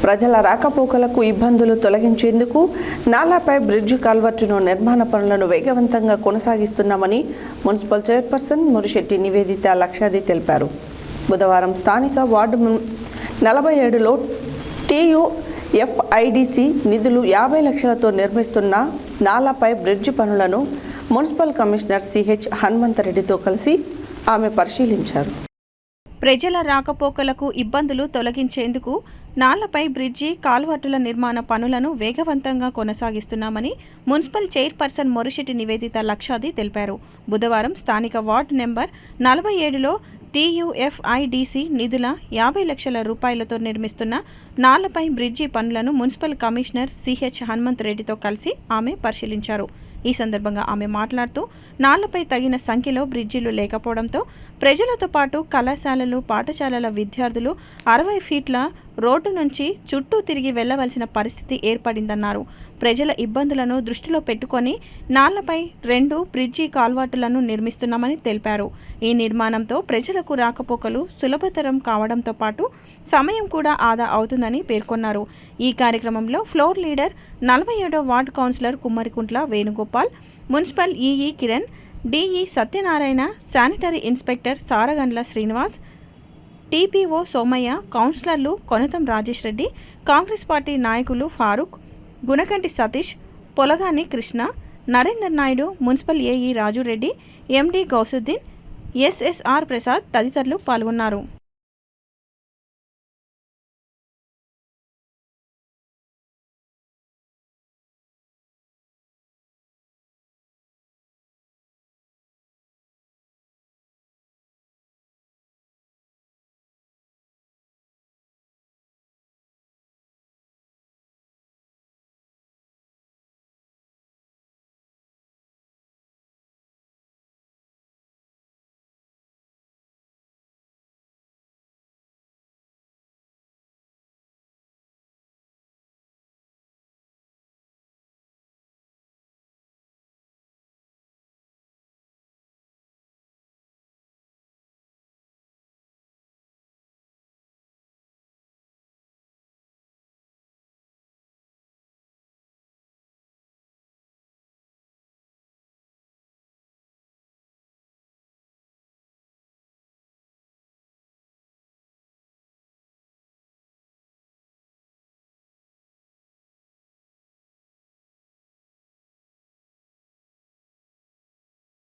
ప్రజల రాకపోకలకు ఇబ్బందులు తొలగించేందుకు నాలాపై బ్రిడ్జి కల్వర్టును నిర్మాణ పనులను వేగవంతంగా కొనసాగిస్తున్నామని మున్సిపల్ చైర్పర్సన్ మురిశెట్టి నివేదిత లక్షాది తెలిపారు. బుధవారం స్థానిక వార్డు 47లో TUFIDC నిధులు 50 లక్షలతో నిర్మిస్తున్న నాలాపై బ్రిడ్జి పనులను మున్సిపల్ కమిషనర్ CH హనుమంతరెడ్డితో కలిసి ఆమె పరిశీలించారు. ప్రజల రాకపోకలకు ఇబ్బందులు తొలగించేందుకు నాలపై బ్రిడ్జి కాల్వర్టుల నిర్మాణ పనులను వేగవంతంగా కొనసాగిస్తున్నామని మున్సిపల్ చైర్పర్సన్ మురిశెట్టి నివేదిత లక్షాది తెలిపారు. బుధవారం స్థానిక వార్డు నెంబర్ 47లో TUFIDC నిధుల 50 లక్షల రూపాయలతో నిర్మిస్తున్న నాలపై బ్రిడ్జి పనులను మున్సిపల్ కమిషనర్ CH హనుమంతరెడ్డితో కలిసి ఆమె పరిశీలించారు. ఈ సందర్భంగా ఆమె మాట్లాడుతూ నాలపై తగిన సంఖ్యలో బ్రిడ్జిలు లేకపోవడంతో ప్రజలతో పాటు కళాశాలలు, పాఠశాలల విద్యార్థులు 60 ఫీట్ల రోడ్డు నుంచి చుట్టూ తిరిగి వెళ్లవలసిన పరిస్థితి ఏర్పడిందన్నారు. ప్రజల ఇబ్బందులను దృష్టిలో పెట్టుకొని నాలపై 2 బ్రిడ్జి కాల్వర్టులను నిర్మిస్తున్నామని తెలిపారు. ఈ నిర్మాణంతో ప్రజలకు రాకపోకలు సులభతరం కావడంతో పాటు సమయం కూడా ఆదా అవుతుందని పేర్కొన్నారు. ఈ కార్యక్రమంలో ఫ్లోర్ లీడర్ 47వ ward councillor Kummarikuntla Venugopal, municipal EE Kiran, DE Satyanarayana, sanitary inspector Saragandla Srinivas, TPO Somaiah, కౌన్సిలర్లు కొనతం రాజేష్ రెడ్డి, కాంగ్రెస్ పార్టీ నాయకులు Farooq, Gunakanti Satish, Polagani Krishna, Narender Naidu, municipal AE Rajureddy, MD Gousuddin, SSR Prasad తదితరులు పాల్గొన్నారు.